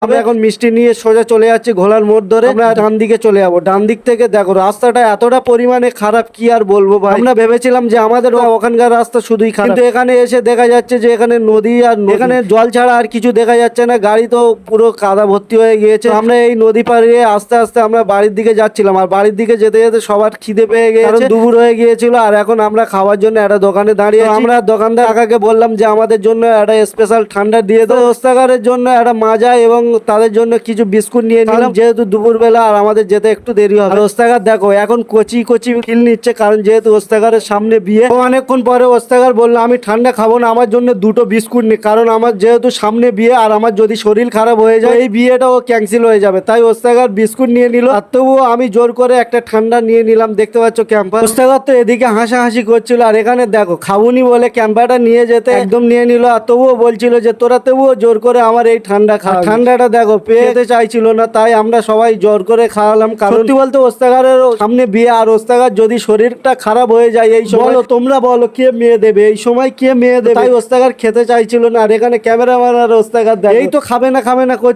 আমরা এখন মিষ্টি নিয়ে সোজা চলে যাচ্ছি ঘোলার মোড় ধরে। আমরা ডান দিকে চলে যাবো। ডান দিক থেকে দেখো রাস্তাটা এতটা পরিমাণে খারাপ কি আর বলবো ভাই। আমরা ভেবেছিলাম যে আমাদের ওখানকার রাস্তা শুধুই খারাপ, কিন্তু এখানে এসে দেখা যাচ্ছে যে এখানে নদী আর এখানে জল ছাড়া আর কিছু দেখা যাচ্ছে না। গাড়ি তো পুরো কাদা ভর্তি হয়ে গিয়েছে। আমরা এই নদী পাড়িয়ে আস্তে আস্তে আমরা বাড়ির দিকে যাচ্ছিলাম, আর বাড়ির দিকে যেতে যেতে সবার খিদে পেয়ে গেছে, কারণ দুপুর হয়ে গিয়েছিল। আর এখন আমরা খাওয়ার জন্য একটা দোকানে দাঁড়িয়ে আমরা দোকানদার কাকাকে বললাম যে আমাদের জন্য একটা স্পেশাল ঠান্ডা দিয়ে দাও, ওস্তাগারের জন্য একটা মাজা এবং তাদের জন্য কিছু বিস্কুট নিয়ে নিলাম, যেহেতু দুপুর বেলা আর আমাদের যেতে একটু দেরি হবে। আর ওস্তাগার দেখো এখন কচি কচি ফিল নিচ্ছে, কারণ যেহেতু ওস্তাগারের সামনে বিয়ে। অনেকক্ষণ পরে ওস্তাগার বললো আমি ঠান্ডা খাবো না, আমার জন্য দুটো বিস্কুট নি, কারণ আমার যেহেতু সামনে বিয়ে আর আমার যদি শরীর খারাপ হয়ে যায় এই বিয়েটাও ক্যান্সেল হয়ে যাবে। তাই ওস্তাগার বিস্কুট নিয়ে নিল, আর তবুও আমি জোর করে একটা ঠান্ডা নিয়ে নিলাম। দেখতে পাচ্ছ ক্যাম্পার। ওস্তাগার তো এদিকে হাসাহাসি করছিল, আর এখানে দেখো খাবুনি বলে ক্যাম্পারটা নিয়ে যেতে একদম নিয়ে নিল, আর তবুও বলছিল যে তোরা তবুও জোর করে আমার এই ঠান্ডা খা। ঠান্ডাটা দেখো পেতে চাইছিল না, তাই আমরা সবাই জোর করে খাওয়ালাম। কারণ সত্যি বলতে ওস্তাগারের সামনে বিয়ে, আর ওস্তাগার যদি শরীরটা খারাপ হয়ে যায় এই সময়, তোমরা বলো কে মেয়ে দেবে এই সময়, কে মেয়ে দেবে? তাই ওস্তাগার খেতে চাইছিল না। আর এখানে ক্যামেরাম্যান আর ওস্তাগার দেখো এই তো খাবে না করছে।